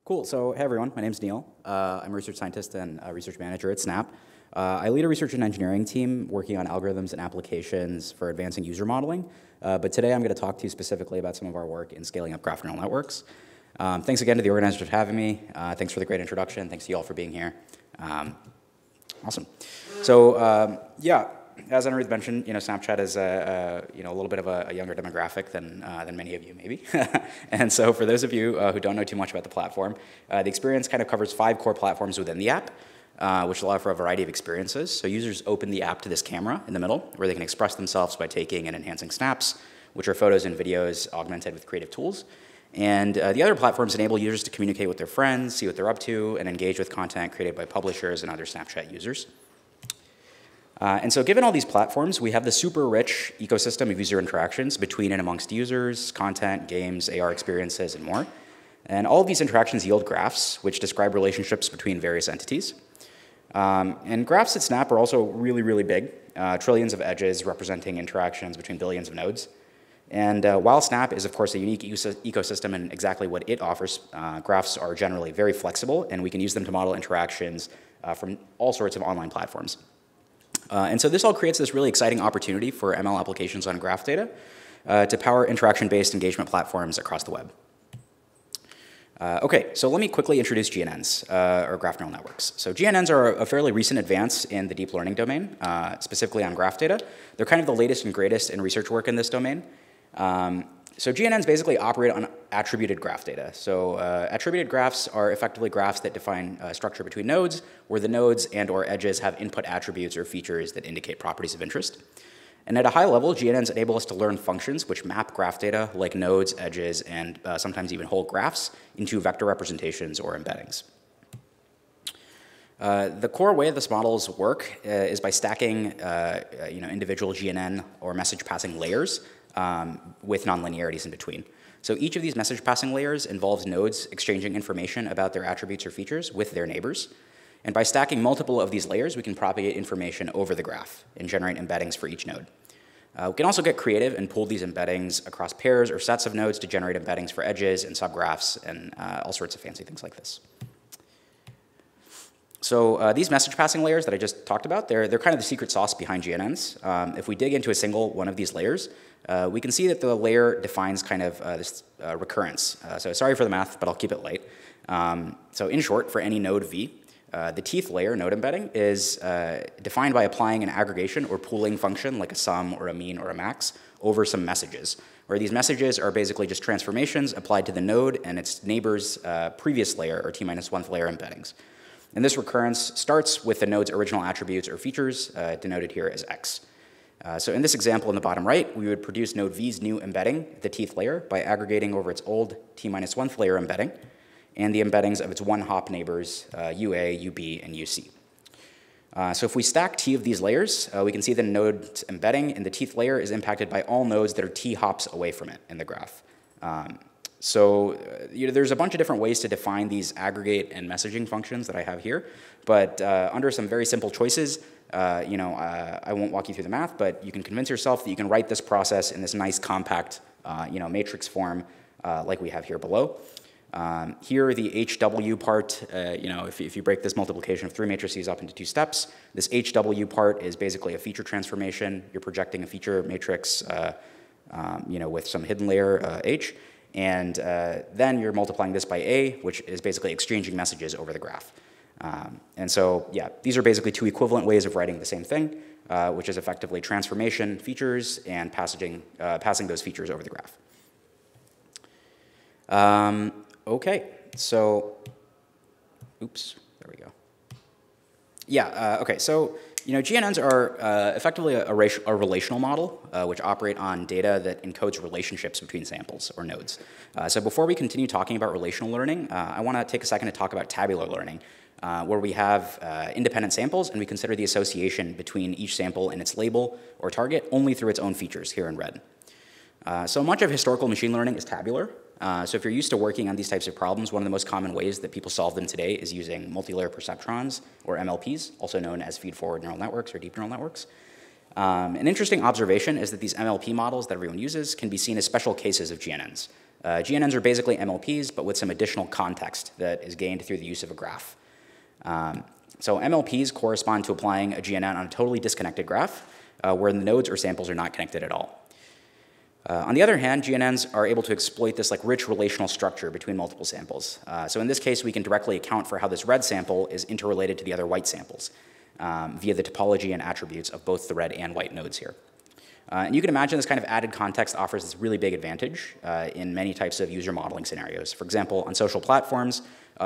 Cool. So, hey everyone, my name's Neil. I'm a research scientist and a research manager at Snap. I lead a research and engineering team working on algorithms and applications for advancing user modeling. But today I'm going to talk to you specifically about some of our work in scaling up graph neural networks. Thanks again to the organizers for having me. Thanks for the great introduction. Thanks to you all for being here. Awesome. So, yeah. As Anirudh mentioned, Snapchat is a little bit of a younger demographic than many of you, maybe. And so for those of you who don't know too much about the platform, the experience kind of covers 5 core platforms within the app, which allow for a variety of experiences. So users open the app to this camera in the middle, where they can express themselves by taking and enhancing snaps, which are photos and videos augmented with creative tools. And the other platforms enable users to communicate with their friends, see what they're up to, and engage with content created by publishers and other Snapchat users. And so given all these platforms, we have the super rich ecosystem of user interactions between and amongst users, content, games, AR experiences, and more. And all of these interactions yield graphs, which describe relationships between various entities. And graphs at Snap are also really, really big, trillions of edges representing interactions between billions of nodes. And while Snap is, of course, a unique ecosystem and exactly what it offers, graphs are generally very flexible, and we can use them to model interactions from all sorts of online platforms. And so this all creates this really exciting opportunity for ML applications on graph data to power interaction-based engagement platforms across the web. Okay, so let me quickly introduce GNNs, or graph neural networks. So GNNs are a fairly recent advance in the deep learning domain, specifically on graph data. They're kind of the latest and greatest in research work in this domain. So GNNs basically operate on attributed graph data. So attributed graphs are effectively graphs that define structure between nodes, where the nodes and or edges have input attributes or features that indicate properties of interest. And at a high level, GNNs enable us to learn functions which map graph data like nodes, edges, and sometimes even whole graphs into vector representations or embeddings. The core way this models work is by stacking individual GNN or message passing layers with nonlinearities in between. So each of these message passing layers involves nodes exchanging information about their attributes or features with their neighbors. And by stacking multiple of these layers, we can propagate information over the graph and generate embeddings for each node. We can also get creative and pool these embeddings across pairs or sets of nodes to generate embeddings for edges and subgraphs and all sorts of fancy things like this. So these message passing layers that I just talked about, they're kind of the secret sauce behind GNNs. If we dig into a single one of these layers, we can see that the layer defines kind of this recurrence. So sorry for the math, but I'll keep it light. So in short, for any node V, the teeth layer node embedding is defined by applying an aggregation or pooling function like a sum or a mean or a max over some messages, where these messages are basically just transformations applied to the node and its neighbor's previous layer or t-1th layer embeddings. And this recurrence starts with the node's original attributes or features, denoted here as x. So in this example in the bottom right, we would produce node V's new embedding, the teeth layer, by aggregating over its old t-1th layer embedding and the embeddings of its one-hop neighbors, UA, UB, and UC. So if we stack T of these layers, we can see the node's embedding in the teeth layer is impacted by all nodes that are T hops away from it in the graph. There's a bunch of different ways to define these aggregate and messaging functions that I have here, but under some very simple choices, I won't walk you through the math, but you can convince yourself that you can write this process in this nice compact, matrix form like we have here below. Here, the HW part, if you break this multiplication of 3 matrices up into 2 steps, this HW part is basically a feature transformation. You're projecting a feature matrix, with some hidden layer H, and then you're multiplying this by A, which is basically exchanging messages over the graph. And so, yeah, these are basically 2 equivalent ways of writing the same thing, which is effectively transformation features and passing those features over the graph. Okay, so, oops, there we go. Yeah, okay, so, GNNs are effectively a relational model which operate on data that encodes relationships between samples or nodes. So before we continue talking about relational learning, I want to take a second to talk about tabular learning, where we have independent samples and we consider the association between each sample and its label or target only through its own features, here in red. So much of historical machine learning is tabular. So if you're used to working on these types of problems, one of the most common ways that people solve them today is using multilayer perceptrons, or MLPs, also known as feed-forward neural networks or deep neural networks. An interesting observation is that these MLP models that everyone uses can be seen as special cases of GNNs. GNNs are basically MLPs, but with some additional context that is gained through the use of a graph. So MLPs correspond to applying a GNN on a totally disconnected graph, where the nodes or samples are not connected at all. On the other hand, GNNs are able to exploit this rich relational structure between multiple samples. So in this case, we can directly account for how this red sample is interrelated to the other white samples via the topology and attributes of both the red and white nodes here. And you can imagine this kind of added context offers this really big advantage in many types of user modeling scenarios. For example, on social platforms,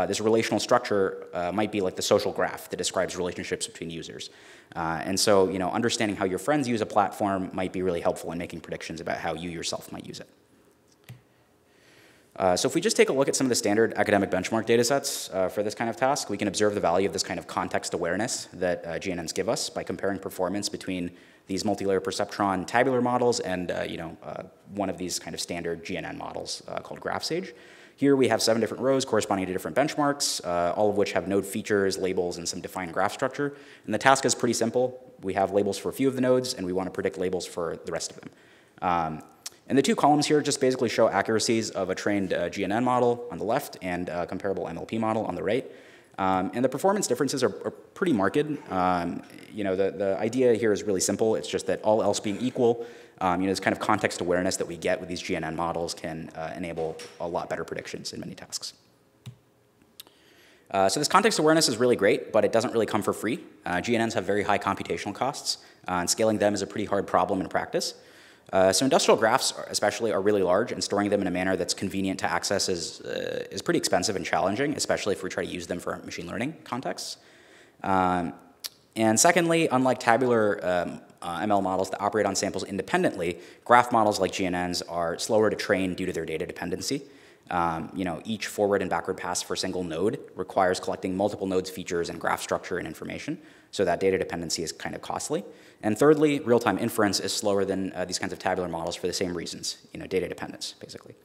this relational structure might be like the social graph that describes relationships between users. And so, understanding how your friends use a platform might be really helpful in making predictions about how you yourself might use it. So if we just take a look at some of the standard academic benchmark data sets for this kind of task, we can observe the value of this kind of context awareness that GNNs give us by comparing performance between these multi-layer perceptron tabular models and one of these kind of standard GNN models called GraphSage. Here we have 7 different rows corresponding to different benchmarks, all of which have node features, labels, and some defined graph structure. And the task is pretty simple. We have labels for a few of the nodes, and we want to predict labels for the rest of them. And the 2 columns here just basically show accuracies of a trained GNN model on the left and a comparable MLP model on the right. And the performance differences are pretty marked. The idea here is really simple. It's just that all else being equal, this kind of context awareness that we get with these GNN models can enable a lot better predictions in many tasks. So this context awareness is really great, but it doesn't really come for free. GNNs have very high computational costs, and scaling them is a pretty hard problem in practice. So industrial graphs especially are really large, and storing them in a manner that's convenient to access is pretty expensive and challenging, especially if we try to use them for machine learning contexts. And secondly, unlike tabular ML models that operate on samples independently, graph models like GNNs are slower to train due to their data dependency. Each forward and backward pass for a single node requires collecting multiple nodes' features and graph structure and information, so that data dependency is kind of costly. And thirdly, real-time inference is slower than these kinds of tabular models for the same reasons, data dependence, basically.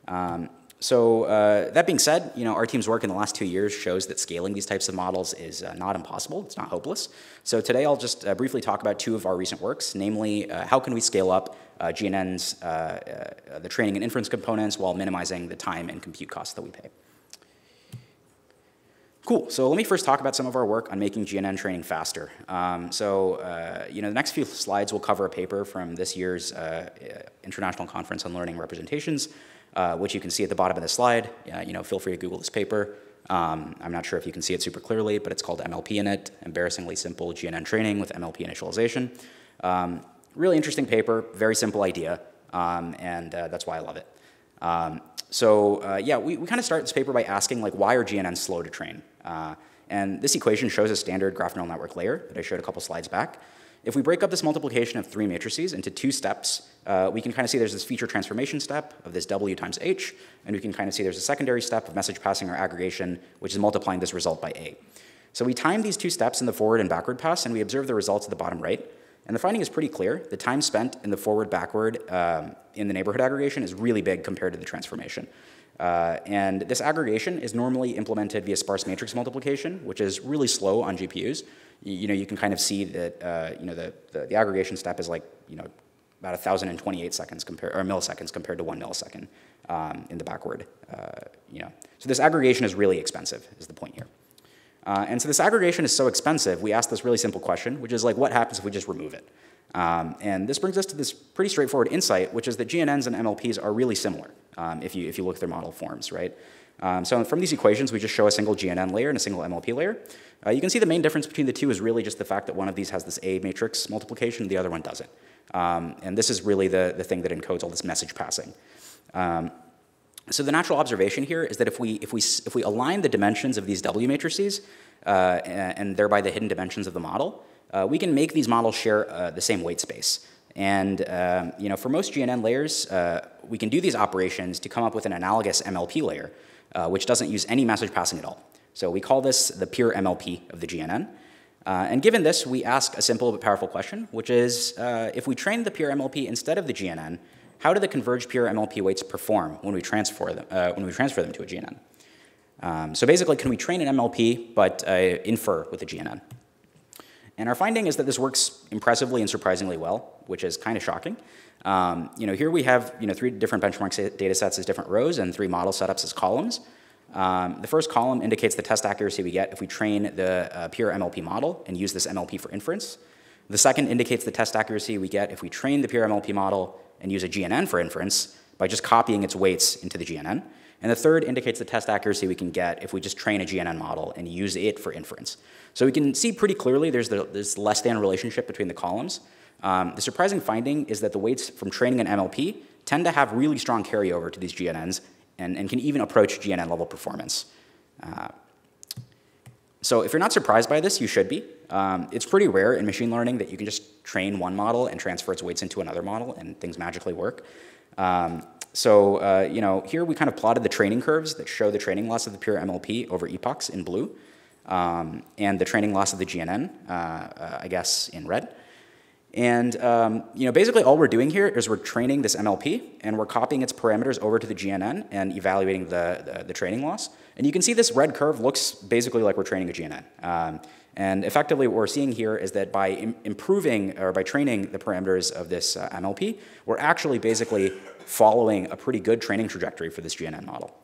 That being said, our team's work in the last 2 years shows that scaling these types of models is not impossible. It's not hopeless. So today I'll just briefly talk about 2 of our recent works, namely how can we scale up GNNs, the training and inference components, while minimizing the time and compute costs that we pay. Cool, so let me first talk about some of our work on making GNN training faster. The next few slides will cover a paper from this year's International Conference on Learning Representations, which you can see at the bottom of the slide. Feel free to Google this paper. I'm not sure if you can see it super clearly, but it's called MLP in it, Embarrassingly Simple GNN Training with MLP Initialization. Really interesting paper, very simple idea, and that's why I love it. We kind of start this paper by asking, why are GNNs slow to train? And this equation shows a standard graph neural network layer that I showed a couple slides back. If we break up this multiplication of 3 matrices into 2 steps, we can kind of see there's this feature transformation step of this W times H, and we can kind of see there's a secondary step of message passing or aggregation, which is multiplying this result by A. So we time these 2 steps in the forward and backward pass, and we observe the results at the bottom right. And the finding is pretty clear. The time spent in the forward-backward in the neighborhood aggregation is really big compared to the transformation. And this aggregation is normally implemented via sparse matrix multiplication, which is really slow on GPUs. You can kind of see that the aggregation step is about 1,028 seconds or milliseconds compared to 1 millisecond in the backward. So this aggregation is really expensive, is the point here. And so this aggregation is so expensive, we ask this really simple question, which is what happens if we just remove it? And this brings us to this pretty straightforward insight, which is that GNNs and MLPs are really similar if you look at their model forms, right? So from these equations, we just show a single GNN layer and a single MLP layer. You can see the main difference between the 2 is really just the fact that one of these has this A matrix multiplication, the other one doesn't. And this is really the thing that encodes all this message passing. So the natural observation here is that if we align the dimensions of these W matrices and thereby the hidden dimensions of the model, we can make these models share the same weight space. And for most GNN layers, we can do these operations to come up with an analogous MLP layer, which doesn't use any message passing at all. So we call this the pure MLP of the GNN. And given this, we ask a simple but powerful question, which is, if we train the pure MLP instead of the GNN, how do the converged pure MLP weights perform when we transfer them to a GNN? So basically, can we train an MLP but infer with a GNN? And our finding is that this works impressively and surprisingly well, which is kind of shocking. Here we have 3 different benchmark data sets as different rows and 3 model setups as columns. The first column indicates the test accuracy we get if we train the pure MLP model and use this MLP for inference. The second indicates the test accuracy we get if we train the pure MLP model and use a GNN for inference by just copying its weights into the GNN. And the third indicates the test accuracy we can get if we just train a GNN model and use it for inference. So we can see pretty clearly there's this less than relationship between the columns. The surprising finding is that the weights from training an MLP tend to have really strong carryover to these GNNs and can even approach GNN level performance. So if you're not surprised by this, you should be. It's pretty rare in machine learning that you can just train one model and transfer its weights into another model and things magically work. Here we kind of plotted the training curves that show the training loss of the pure MLP over epochs in blue, and the training loss of the GNN, I guess, in red. And basically all we're doing here is we're training this MLP, and we're copying its parameters over to the GNN and evaluating the training loss. And you can see this red curve looks basically like we're training a GNN. And effectively what we're seeing here is that by improving or by training the parameters of this MLP, we're actually basically following a pretty good training trajectory for this GNN model.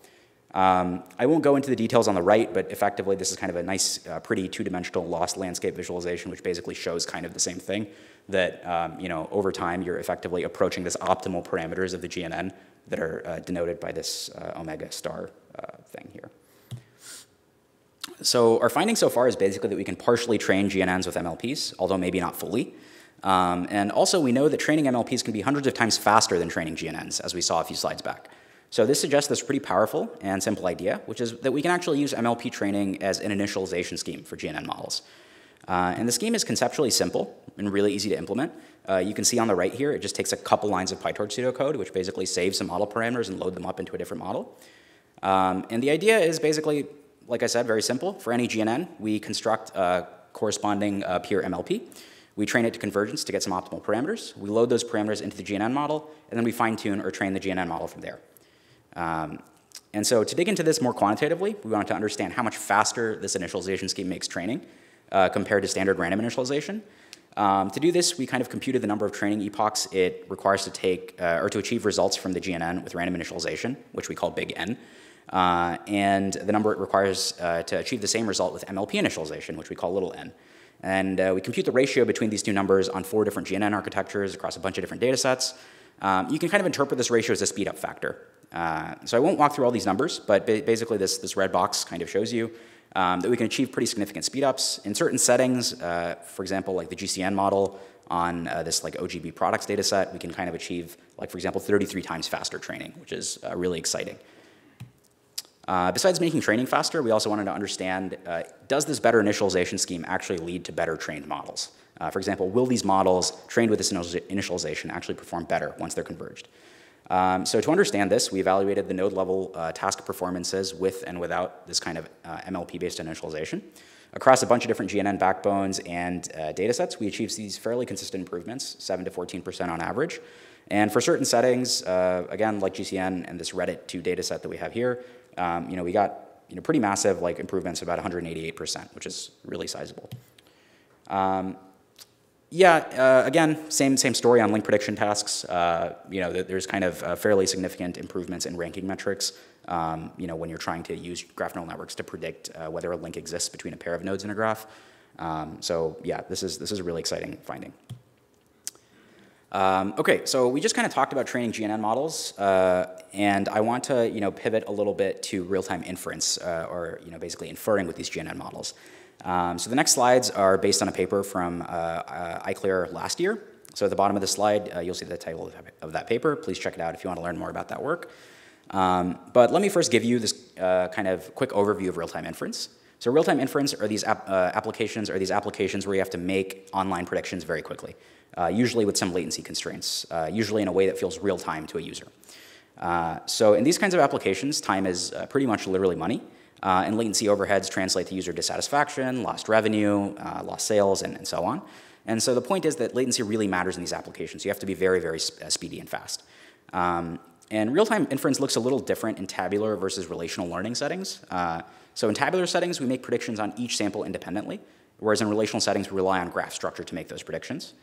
I won't go into the details on the right, but effectively this is kind of a nice, pretty two-dimensional loss landscape visualization, which basically shows kind of the same thing, that over time you're effectively approaching this optimal parameters of the GNN that are denoted by this omega star thing here. So our finding so far is basically that we can partially train GNNs with MLPs, although maybe not fully. And also we know that training MLPs can be hundreds of times faster than training GNNs, as we saw a few slides back. So this suggests this pretty powerful and simple idea, which is that we can actually use MLP training as an initialization scheme for GNN models. And the scheme is conceptually simple and really easy to implement. You can see on the right here, it just takes a couple lines of PyTorch pseudocode, which basically saves some model parameters and load them up into a different model. And the idea is basically, like I said, very simple. For any GNN, we construct a corresponding pure MLP. We train it to convergence to get some optimal parameters. We load those parameters into the GNN model, and then we fine-tune or train the GNN model from there. And so to dig into this more quantitatively, we wanted to understand how much faster this initialization scheme makes training compared to standard random initialization. To do this, we kind of computed the number of training epochs it requires to take or to achieve results from the GNN with random initialization, which we call big N, and the number it requires to achieve the same result with MLP initialization, which we call little n. And we compute the ratio between these two numbers on 4 different GNN architectures across a bunch of different data sets. You can kind of interpret this ratio as a speed-up factor. So I won't walk through all these numbers, but basically this red box kind of shows you that we can achieve pretty significant speedups in certain settings. For example, like the GCN model on this like OGB products data set, we can kind of achieve, like for example, 33 times faster training, which is really exciting. Besides making training faster, we also wanted to understand, does this better initialization scheme actually lead to better trained models? For example, will these models trained with this initialization actually perform better once they're converged? So to understand this, we evaluated the node level task performances with and without this kind of MLP-based initialization. Across a bunch of different GNN backbones and data sets, we achieved these fairly consistent improvements, 7 to 14% on average. And for certain settings, again, like GCN and this Reddit 2 data set that we have here, we got pretty massive like improvements, about 188%, which is really sizable. Again, same story on link prediction tasks. There's kind of fairly significant improvements in ranking metrics. When you're trying to use graph neural networks to predict whether a link exists between a pair of nodes in a graph. This is a really exciting finding. Okay, so we just kind of talked about training GNN models, and I want to pivot a little bit to real-time inference, or basically inferring with these GNN models. So the next slides are based on a paper from iClear last year. So at the bottom of the slide, you'll see the title of that paper. Please check it out if you want to learn more about that work. But let me first give you this kind of quick overview of real-time inference. So real-time inference are these applications where you have to make online predictions very quickly, usually with some latency constraints, usually in a way that feels real-time to a user. So in these kinds of applications, time is pretty much literally money. And latency overheads translate to user dissatisfaction, lost revenue, lost sales, and so on. And so the point is that latency really matters in these applications. You have to be very, very speedy and fast. And real-time inference looks a little different in tabular versus relational learning settings. So in tabular settings, we make predictions on each sample independently, whereas in relational settings, we rely on graph structure to make those predictions.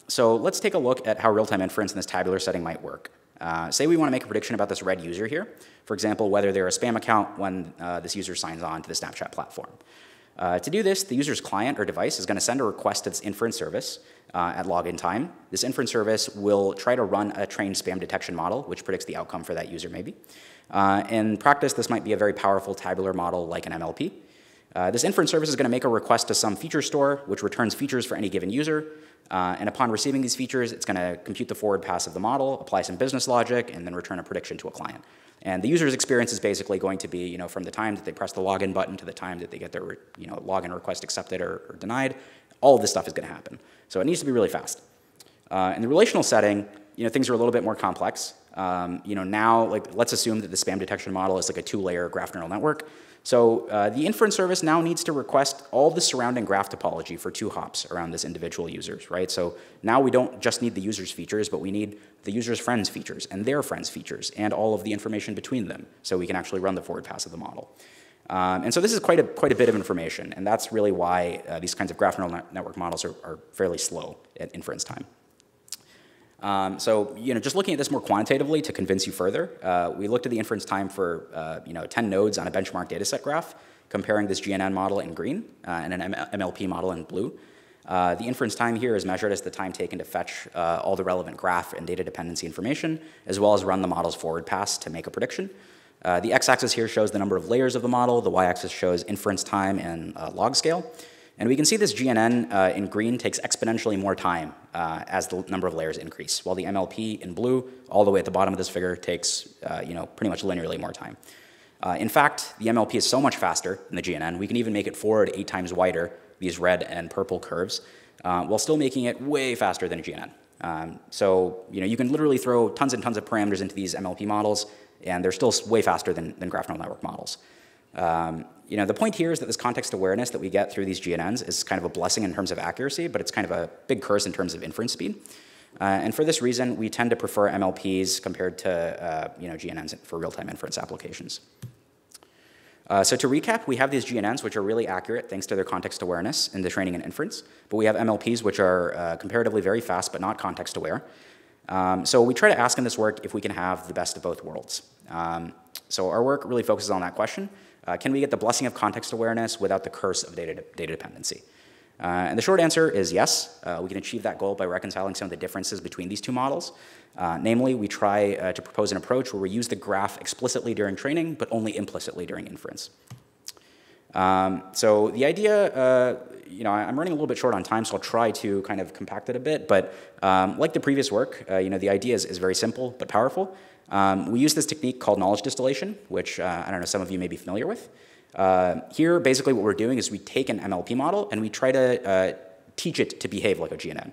So let's take a look at how real-time inference in this tabular setting might work. Say we want to make a prediction about this red user here. For example, whether they're a spam account when this user signs on to the Snapchat platform. To do this, the user's client or device is going to send a request to this inference service at login time. This inference service will try to run a trained spam detection model, which predicts the outcome for that user maybe. In practice, this might be a very powerful tabular model like an MLP. This inference service is going to make a request to some feature store, which returns features for any given user. And upon receiving these features, it's going to compute the forward pass of the model, apply some business logic, and then return a prediction to a client. And the user's experience is basically going to be, from the time that they press the login button to the time that they get their, login request accepted or denied. All of this stuff is going to happen. So it needs to be really fast. In the relational setting, things are a little bit more complex. Now, let's assume that the spam detection model is like a 2-layer graph neural network. So the inference service now needs to request all the surrounding graph topology for 2 hops around this individual users, right? So now we don't just need the user's features, but we need the user's friends' features and their friends' features and all of the information between them, so we can actually run the forward pass of the model. And so this is quite a bit of information, and that's really why these kinds of graph neural network models are fairly slow at inference time. So just looking at this more quantitatively to convince you further, we looked at the inference time for 10 nodes on a benchmark dataset graph, comparing this GNN model in green and an MLP model in blue. The inference time here is measured as the time taken to fetch all the relevant graph and data dependency information, as well as run the model's forward pass to make a prediction. The x-axis here shows the number of layers of the model. The y-axis shows inference time and log scale. And we can see this GNN in green takes exponentially more time as the number of layers increase, while the MLP in blue, all the way at the bottom of this figure, takes pretty much linearly more time. In fact, the MLP is so much faster than the GNN, we can even make it 4 to 8 times wider, these red and purple curves, while still making it way faster than a GNN. So you can literally throw tons and tons of parameters into these MLP models, and they're still way faster than graph neural network models. The point here is that this context awareness that we get through these GNNs is kind of a blessing in terms of accuracy, but it's kind of a big curse in terms of inference speed. And for this reason, we tend to prefer MLPs compared to GNNs for real-time inference applications. So to recap, we have these GNNs, which are really accurate thanks to their context awareness in the training and inference, but we have MLPs, which are comparatively very fast but not context aware. So we try to ask in this work if we can have the best of both worlds. So our work really focuses on that question. Can we get the blessing of context awareness without the curse of data dependency? And the short answer is yes. We can achieve that goal by reconciling some of the differences between these 2 models. Namely, we try to propose an approach where we use the graph explicitly during training, but only implicitly during inference. So the idea, I'm running a little bit short on time, so I'll try to kind of compact it a bit. But like the previous work, the idea is very simple but powerful. We use this technique called knowledge distillation, which I don't know, some of you may be familiar with. Here, basically what we're doing is we take an MLP model and we try to teach it to behave like a GNN.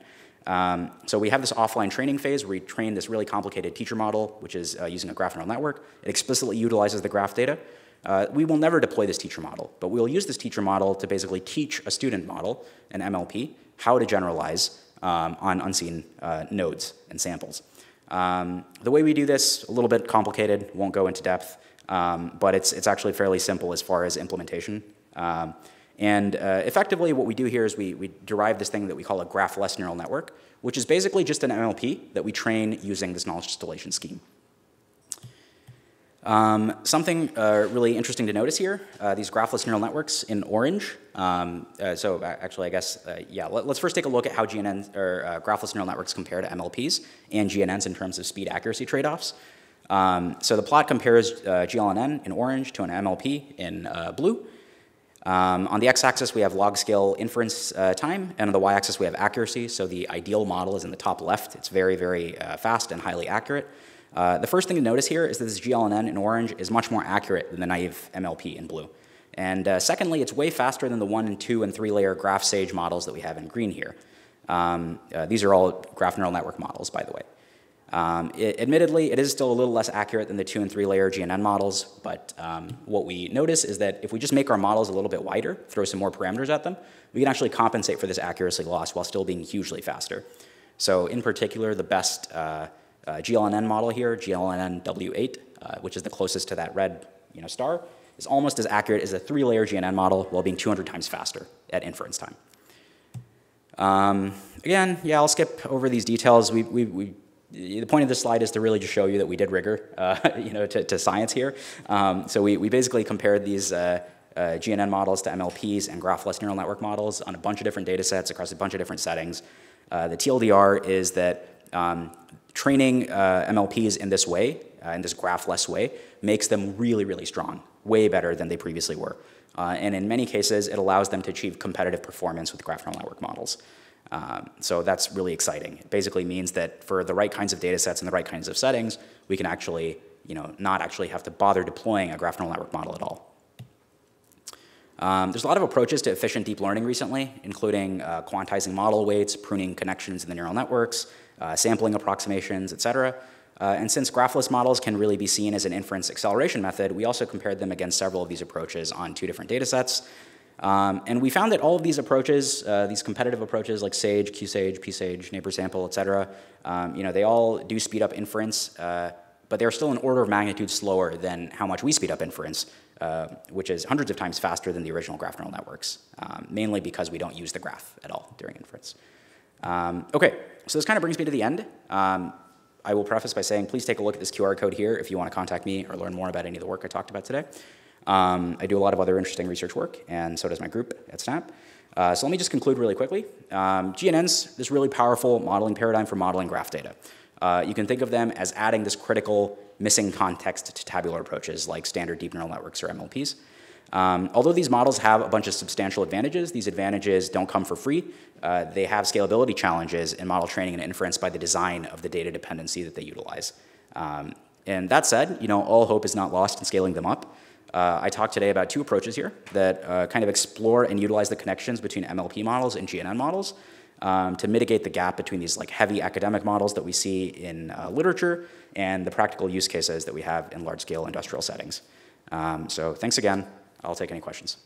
So we have this offline training phase where we train this really complicated teacher model, which is using a graph neural network. It explicitly utilizes the graph data. We will never deploy this teacher model, but we'll use this teacher model to basically teach a student model, an MLP, how to generalize on unseen nodes and samples. The way we do this, a little bit complicated, won't go into depth, but it's actually fairly simple as far as implementation. Effectively, what we do here is we derive this thing that we call a graphless neural network, which is basically just an MLP that we train using this knowledge distillation scheme. Something really interesting to notice here, these graphless neural networks in orange. So actually, I guess, let's first take a look at how GNNs or graphless neural networks compare to MLPs and GNNs in terms of speed accuracy trade-offs. So the plot compares GLNN in orange to an MLP in blue. On the x-axis, we have log scale inference time, and on the y-axis, we have accuracy. So the ideal model is in the top left. It's very, very fast and highly accurate. The first thing to notice here is that this GLNN in orange is much more accurate than the naive MLP in blue. And secondly, it's way faster than the 1 and 2 and 3 layer graph sage models that we have in green here. These are all graph neural network models, by the way. Admittedly, it is still a little less accurate than the 2 and 3 layer GNN models, but what we notice is that if we just make our models a little bit wider, throw some more parameters at them, we can actually compensate for this accuracy loss while still being hugely faster. So in particular, the best GLNN model here, GLNN W8, which is the closest to that red star, is almost as accurate as a 3 layer GNN model while being 200 times faster at inference time. Again, yeah, I'll skip over these details. The point of this slide is to really just show you that we did rigor, to science here. So we basically compared these GNN models to MLPs and graphless neural network models on a bunch of different data sets across a bunch of different settings. The TLDR is that training MLPs in this way, in this graphless way, makes them really, really strong, way better than they previously were. And in many cases, it allows them to achieve competitive performance with graph neural network models. So that's really exciting. It basically means that for the right kinds of data sets and the right kinds of settings, we can actually, not actually have to bother deploying a graph neural network model at all. There's a lot of approaches to efficient deep learning recently, including quantizing model weights, pruning connections in the neural networks, sampling approximations, et cetera. And since graphless models can really be seen as an inference acceleration method, we also compared them against several of these approaches on 2 different data sets. And we found that all of these approaches, these competitive approaches like SAGE, QSAGE, PSAGE, neighbor sample, et cetera, they all do speed up inference, but they're still an order of magnitude slower than how much we speed up inference, which is hundreds of times faster than the original graph neural networks, mainly because we don't use the graph at all during inference. Okay, so this kind of brings me to the end. I will preface by saying, please take a look at this QR code here if you want to contact me or learn more about any of the work I talked about today. I do a lot of other interesting research work, and so does my group at Snap. So let me just conclude really quickly. GNNs, this really powerful modeling paradigm for modeling graph data. You can think of them as adding this critical missing context to tabular approaches like standard deep neural networks or MLPs. Although these models have a bunch of substantial advantages, these advantages don't come for free. They have scalability challenges in model training and inference by the design of the data dependency that they utilize. And that said, all hope is not lost in scaling them up. I talked today about 2 approaches here that kind of explore and utilize the connections between MLP models and GNN models to mitigate the gap between these heavy academic models that we see in literature and the practical use cases that we have in large-scale industrial settings. So thanks again. I'll take any questions.